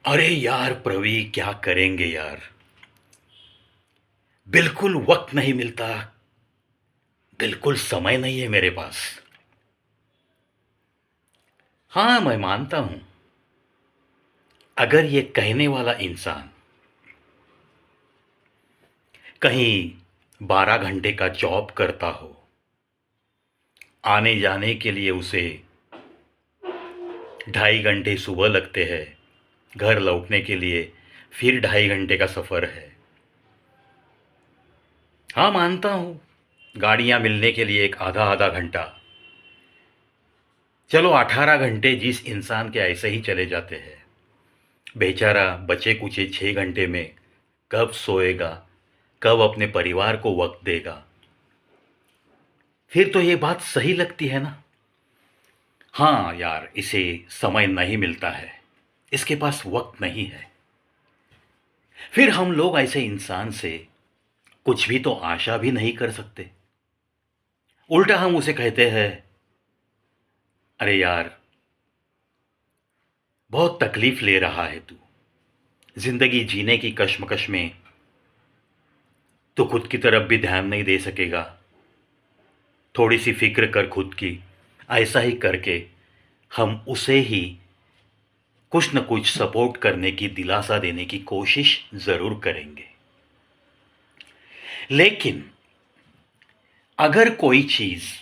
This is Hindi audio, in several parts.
अरे यार प्रवी, क्या करेंगे यार। बिल्कुल वक्त नहीं मिलता। बिल्कुल समय नहीं है मेरे पास। हाँ, मैं मानता हूं। अगर ये कहने वाला इंसान कहीं 12 घंटे का जॉब करता हो, आने जाने के लिए उसे 2.5 घंटे सुबह लगते हैं, घर लौटने के लिए फिर 2.5 घंटे का सफ़र है। हाँ, मानता हूं, गाड़ियां मिलने के लिए एक आधा आधा घंटा। चलो 18 घंटे जिस इंसान के ऐसे ही चले जाते हैं, बेचारा बचे कुचे 6 घंटे में कब सोएगा, कब अपने परिवार को वक्त देगा। फिर तो ये बात सही लगती है ना। हाँ यार, इसे समय नहीं मिलता है, इसके पास वक्त नहीं है। फिर हम लोग ऐसे इंसान से कुछ भी तो आशा भी नहीं कर सकते। उल्टा हम उसे कहते हैं, अरे यार, बहुत तकलीफ ले रहा है तू, जिंदगी जीने की कश्मकश में तो खुद की तरफ भी ध्यान नहीं दे सकेगा। थोड़ी सी फिक्र कर खुद की। ऐसा ही करके हम उसे ही कुछ न कुछ सपोर्ट करने की, दिलासा देने की कोशिश ज़रूर करेंगे। लेकिन अगर कोई चीज़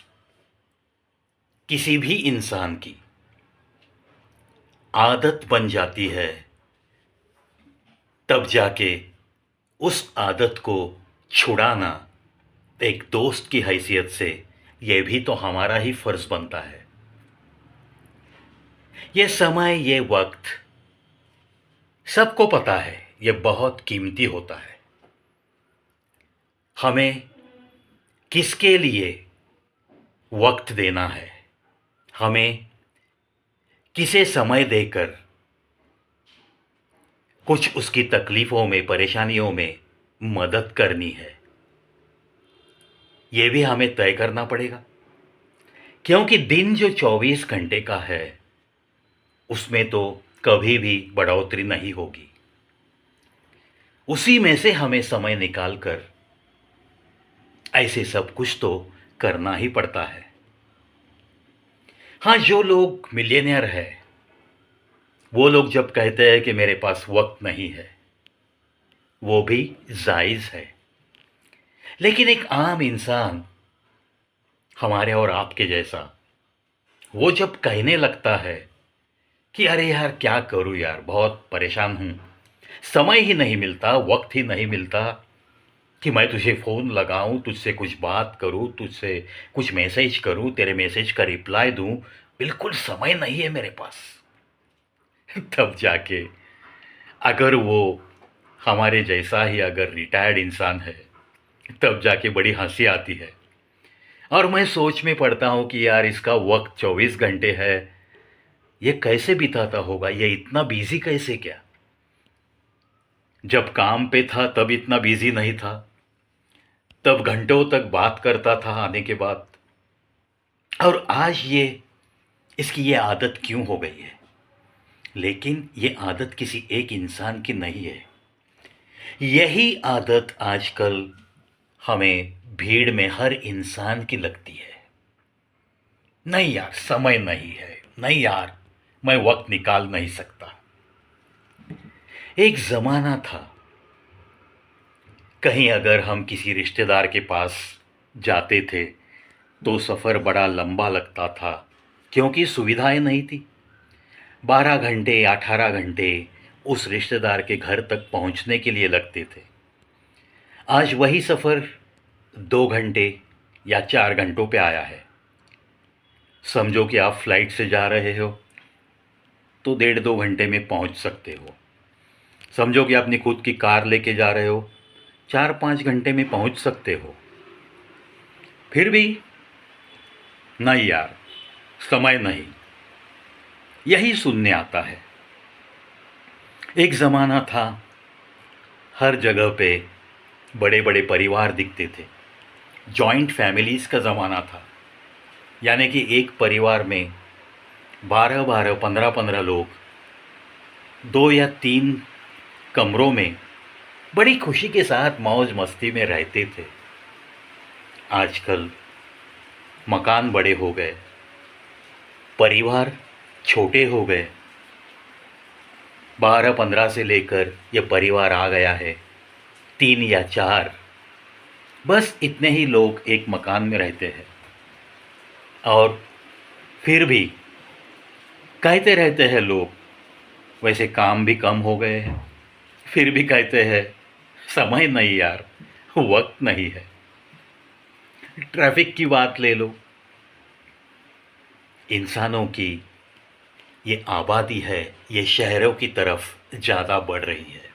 किसी भी इंसान की आदत बन जाती है, तब जाके उस आदत को छुड़ाना एक दोस्त की हैसियत से ये भी तो हमारा ही फ़र्ज़ बनता है। ये समय, ये वक्त सबको पता है, ये बहुत कीमती होता है। हमें किसके लिए वक्त देना है, हमें किसे समय देकर कुछ उसकी तकलीफ़ों में, परेशानियों में मदद करनी है, ये भी हमें तय करना पड़ेगा। क्योंकि दिन जो 24 घंटे का है, उसमें तो कभी भी बढ़ोतरी नहीं होगी। उसी में से हमें समय निकाल कर ऐसे सब कुछ तो करना ही पड़ता है। हाँ, जो लोग मिलियनेयर है, वो लोग जब कहते हैं कि मेरे पास वक्त नहीं है, वो भी जायज़ है। लेकिन एक आम इंसान, हमारे और आपके जैसा, वो जब कहने लगता है कि अरे यार क्या करूं यार, बहुत परेशान हूं, समय ही नहीं मिलता, वक्त ही नहीं मिलता कि मैं तुझे फ़ोन लगाऊं, तुझसे कुछ बात करूं, तुझसे कुछ मैसेज करूं, तेरे मैसेज का रिप्लाई दूं, बिल्कुल समय नहीं है मेरे पास। तब जाके, अगर वो हमारे जैसा ही अगर रिटायर्ड इंसान है, तब जाके बड़ी हंसी आती है। और मैं सोच में पड़ता हूँ कि यार, इसका वक्त 24 घंटे है, ये कैसे बिताता होगा, ये इतना बिजी कैसे क्या। जब काम पे था तब इतना बिजी नहीं था, तब घंटों तक बात करता था आने के बाद। और आज ये, इसकी ये आदत क्यों हो गई है। लेकिन ये आदत किसी एक इंसान की नहीं है, यही आदत आजकल हमें भीड़ में हर इंसान की लगती है। नहीं यार, समय नहीं है, नहीं यार, मैं वक्त निकाल नहीं सकता। एक ज़माना था, कहीं अगर हम किसी रिश्तेदार के पास जाते थे तो सफ़र बड़ा लंबा लगता था, क्योंकि सुविधाएं नहीं थी। 12 घंटे, 18 घंटे उस रिश्तेदार के घर तक पहुंचने के लिए लगते थे। आज वही सफ़र 2 घंटे या 4 घंटों पे आया है। समझो कि आप फ्लाइट से जा रहे हो तो 1.5 2 घंटे में पहुंच सकते हो। समझो कि अपनी खुद की कार लेके जा रहे हो, 4 5 घंटे में पहुंच सकते हो। फिर भी नहीं यार, समय नहीं, यही सुनने आता है। एक ज़माना था, हर जगह पे बड़े बड़े परिवार दिखते थे, जॉइंट फैमिलीज़ का ज़माना था। यानी कि एक परिवार में 12 12 15 15 लोग 2 या 3 कमरों में बड़ी खुशी के साथ मौज मस्ती में रहते थे। आजकल मकान बड़े हो गए, परिवार छोटे हो गए, 12-15 से लेकर ये परिवार आ गया है 3 या 4, बस इतने ही लोग एक मकान में रहते हैं। और फिर भी कहते रहते हैं लोग, वैसे काम भी कम हो गए हैं, फिर भी कहते हैं समय नहीं यार, वक्त नहीं है। ट्रैफिक की बात ले लो, इंसानों की ये आबादी है, ये शहरों की तरफ ज़्यादा बढ़ रही है।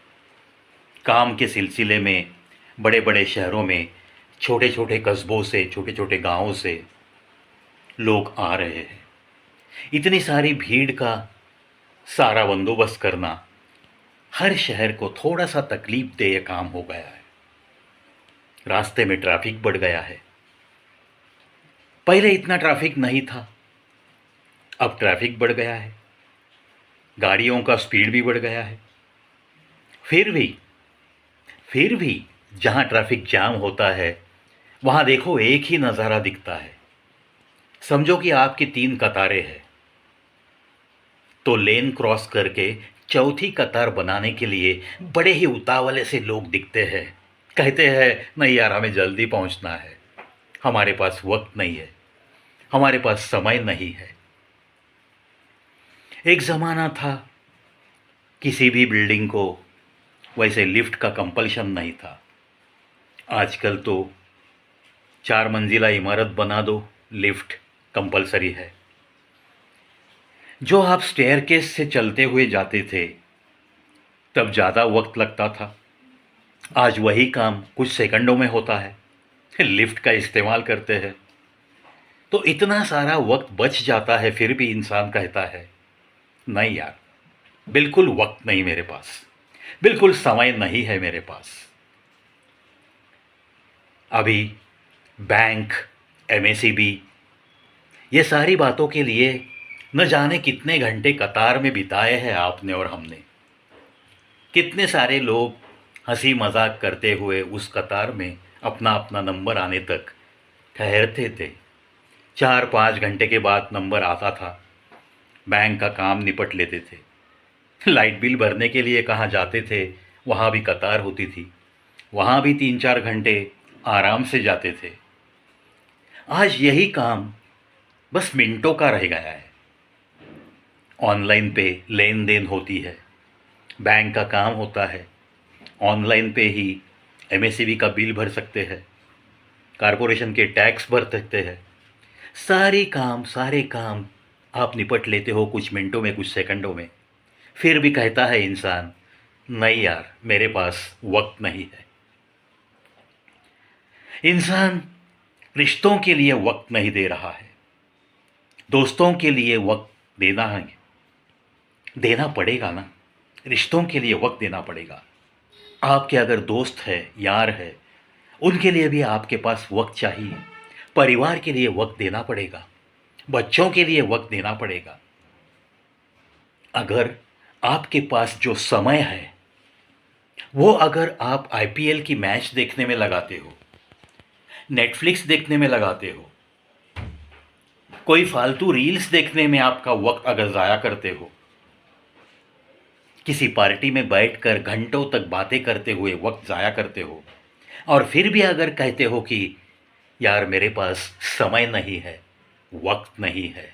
काम के सिलसिले में बड़े बड़े शहरों में छोटे छोटे कस्बों से, छोटे छोटे गांवों से लोग आ रहे हैं। इतनी सारी भीड़ का सारा बंदोबस्त करना हर शहर को थोड़ा सा तकलीफ देह काम हो गया है। रास्ते में ट्रैफिक बढ़ गया है। पहले इतना ट्रैफिक नहीं था, अब ट्रैफिक बढ़ गया है, गाड़ियों का स्पीड भी बढ़ गया है। फिर भी जहाँ ट्रैफिक जाम होता है वहाँ देखो एक ही नज़ारा दिखता है। समझो कि आपकी 3 कतारें हैं, तो लेन क्रॉस करके चौथी कतार बनाने के लिए बड़े ही उतावले से लोग दिखते हैं। कहते हैं नहीं यार, हमें जल्दी पहुंचना है, हमारे पास वक्त नहीं है, हमारे पास समय नहीं है। एक ज़माना था किसी भी बिल्डिंग को वैसे लिफ्ट का कंपल्शन नहीं था। आजकल तो 4 मंजिला इमारत बना दो, लिफ्ट कंपलसरी है। जो आप स्टेयरकेस से चलते हुए जाते थे तब ज़्यादा वक्त लगता था, आज वही काम कुछ सेकंडों में होता है। लिफ्ट का इस्तेमाल करते हैं तो इतना सारा वक्त बच जाता है, फिर भी इंसान कहता है नहीं यार, बिल्कुल वक्त नहीं मेरे पास, बिल्कुल समय नहीं है मेरे पास। अभी बैंक, एमएसईबी, ये सारी बातों के लिए न जाने कितने घंटे कतार में बिताए हैं आपने और हमने। कितने सारे लोग हंसी मजाक करते हुए उस कतार में अपना अपना नंबर आने तक ठहरते थे। 4-5 घंटे के बाद नंबर आता था, बैंक का काम निपट लेते थे। लाइट बिल भरने के लिए कहाँ जाते थे, वहाँ भी कतार होती थी, वहाँ भी 3-4 घंटे आराम से जाते थे। आज यही काम बस मिनटों का रह गया है। ऑनलाइन पे लेन देन होती है, बैंक का काम होता है, ऑनलाइन पे ही एमएसईबी का बिल भर सकते हैं, कारपोरेशन के टैक्स भर सकते हैं। सारे काम आप निपट लेते हो कुछ मिनटों में, कुछ सेकंडों में। फिर भी कहता है इंसान नहीं यार, मेरे पास वक्त नहीं है। इंसान रिश्तों के लिए वक्त नहीं दे रहा है। दोस्तों के लिए वक्त देना पड़ेगा ना, रिश्तों के लिए वक्त देना पड़ेगा। आपके अगर दोस्त है, यार है, उनके लिए भी आपके पास वक्त चाहिए। परिवार के लिए वक्त देना पड़ेगा, बच्चों के लिए वक्त देना पड़ेगा। अगर आपके पास जो समय है वो अगर आप आईपीएल की मैच देखने में लगाते हो, नेटफ्लिक्स देखने में लगाते हो, कोई फालतू रील्स देखने में आपका वक्त अगर ज़ाया करते हो, किसी पार्टी में बैठकर घंटों तक बातें करते हुए वक्त ज़ाया करते हो, और फिर भी अगर कहते हो कि यार मेरे पास समय नहीं है, वक्त नहीं है,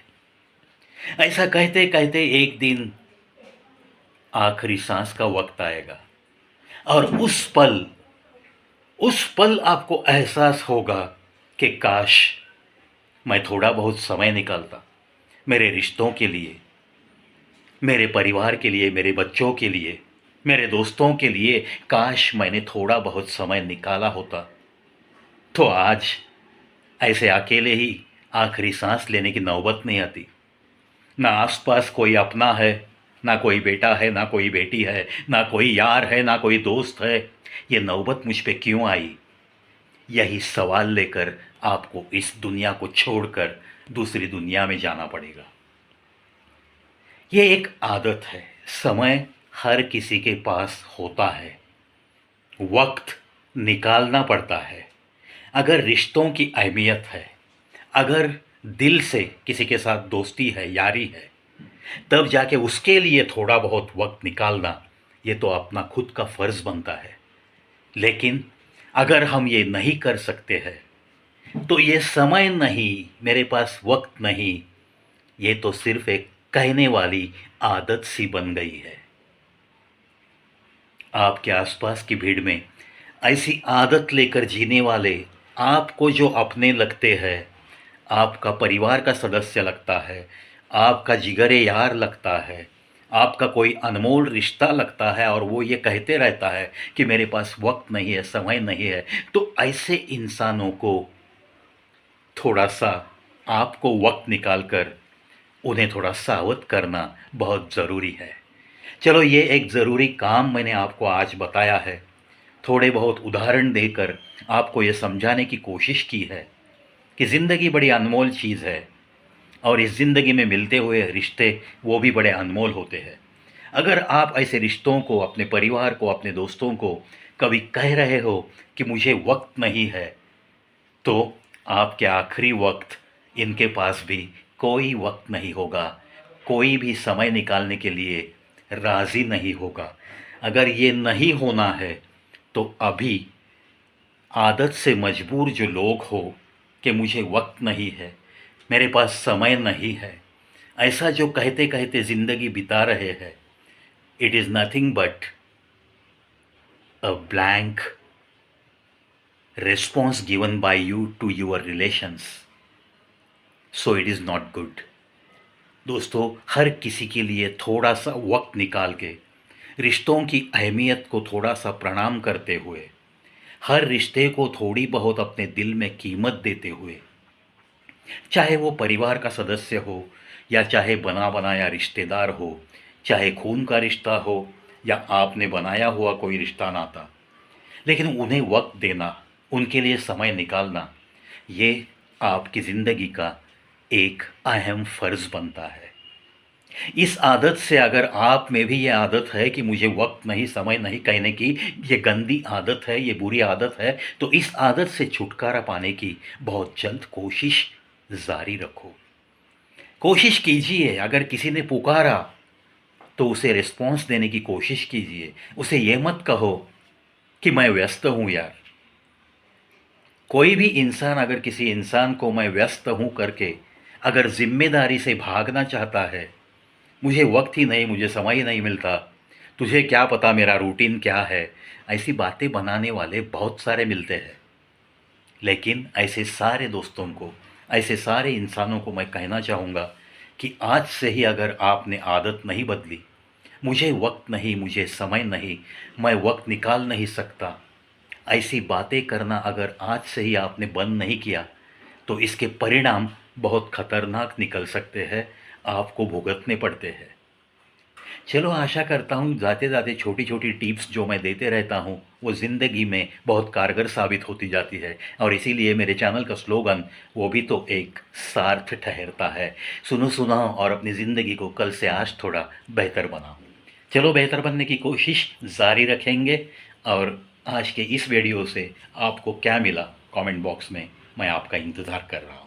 ऐसा कहते कहते एक दिन आखिरी सांस का वक्त आएगा और उस पल आपको एहसास होगा कि काश मैं थोड़ा बहुत समय निकालता मेरे रिश्तों के लिए, मेरे परिवार के लिए, मेरे बच्चों के लिए, मेरे दोस्तों के लिए। काश मैंने थोड़ा बहुत समय निकाला होता तो आज ऐसे अकेले ही आखिरी सांस लेने की नौबत नहीं आती। ना आसपास कोई अपना है, ना कोई बेटा है, ना कोई बेटी है, ना कोई यार है, ना कोई दोस्त है। ये नौबत मुझ पे क्यों आई? यही सवाल लेकर आपको इस दुनिया को छोड़कर दूसरी दुनिया में जाना पड़ेगा। ये एक आदत है। समय हर किसी के पास होता है, वक्त निकालना पड़ता है। अगर रिश्तों की अहमियत है, अगर दिल से किसी के साथ दोस्ती है, यारी है, तब जाके उसके लिए थोड़ा बहुत वक्त निकालना, ये तो अपना खुद का फ़र्ज़ बनता है। लेकिन अगर हम ये नहीं कर सकते हैं, तो ये समय नहीं, मेरे पास वक्त नहीं, ये तो सिर्फ एक कहने वाली आदत सी बन गई है। आपके आसपास की भीड़ में ऐसी आदत लेकर जीने वाले, आपको जो अपने लगते हैं, आपका परिवार का सदस्य लगता है, आपका जिगरे यार लगता है, आपका कोई अनमोल रिश्ता लगता है, और वो ये कहते रहता है कि मेरे पास वक्त नहीं है, समय नहीं है, तो ऐसे इंसानों को थोड़ा सा आपको वक्त निकाल कर उन्हें थोड़ा सावध करना बहुत ज़रूरी है। चलो, ये एक ज़रूरी काम मैंने आपको आज बताया है, थोड़े बहुत उदाहरण देकर आपको ये समझाने की कोशिश की है कि ज़िंदगी बड़ी अनमोल चीज़ है, और इस ज़िंदगी में मिलते हुए रिश्ते वो भी बड़े अनमोल होते हैं। अगर आप ऐसे रिश्तों को, अपने परिवार को, अपने दोस्तों को कभी कह रहे हो कि मुझे वक्त नहीं है, तो आपके आखिरी वक्त इनके पास भी कोई वक्त नहीं होगा, कोई भी समय निकालने के लिए राज़ी नहीं होगा। अगर ये नहीं होना है, तो अभी आदत से मजबूर जो लोग हो कि मुझे वक्त नहीं है, मेरे पास समय नहीं है, ऐसा जो कहते कहते ज़िंदगी बिता रहे हैं, it is nothing but a blank response given by you to your relations, so it is not good। दोस्तों, हर किसी के लिए थोड़ा सा वक्त निकाल के, रिश्तों की अहमियत को थोड़ा सा प्रणाम करते हुए, हर रिश्ते को थोड़ी बहुत अपने दिल में कीमत देते हुए, चाहे वो परिवार का सदस्य हो, या चाहे बना बनाया रिश्तेदार हो, चाहे खून का रिश्ता हो, या आपने बनाया हुआ कोई रिश्ता नाता, लेकिन उन्हें वक्त देना, उनके लिए समय निकालना, ये आपकी ज़िंदगी का एक अहम फ़र्ज़ बनता है। इस आदत से, अगर आप में भी ये आदत है कि मुझे वक्त नहीं, समय नहीं कहने की, ये गंदी आदत है, ये बुरी आदत है, तो इस आदत से छुटकारा पाने की बहुत जल्द कोशिश जारी रखो। कोशिश कीजिए, अगर किसी ने पुकारा तो उसे रिस्पॉन्स देने की कोशिश कीजिए। उसे ये मत कहो कि मैं व्यस्त हूँ यार। कोई भी इंसान अगर किसी इंसान को मैं व्यस्त हूँ करके अगर ज़िम्मेदारी से भागना चाहता है, मुझे वक्त ही नहीं, मुझे समय ही नहीं मिलता, तुझे क्या पता मेरा रूटीन क्या है, ऐसी बातें बनाने वाले बहुत सारे मिलते हैं। लेकिन ऐसे सारे दोस्तों को, ऐसे सारे इंसानों को मैं कहना चाहूँगा कि आज से ही अगर आपने आदत नहीं बदली, मुझे वक्त नहीं, मुझे समय नहीं, मैं वक्त निकाल नहीं सकता, ऐसी बातें करना अगर आज से ही आपने बंद नहीं किया, तो इसके परिणाम बहुत खतरनाक निकल सकते हैं, आपको भुगतने पड़ते हैं। चलो, आशा करता हूँ जाते जाते छोटी छोटी टिप्स जो मैं देते रहता हूँ वो ज़िंदगी में बहुत कारगर साबित होती जाती है, और इसीलिए मेरे चैनल का स्लोगन वो भी तो एक सार्थ ठहरता है, सुनो सुनाओ और अपनी ज़िंदगी को कल से आज थोड़ा बेहतर बनाओ। चलो, बेहतर बनने की कोशिश जारी रखेंगे, और आज के इस वीडियो से आपको क्या मिला कमेंट बॉक्स में मैं आपका इंतज़ार कर रहा हूँ।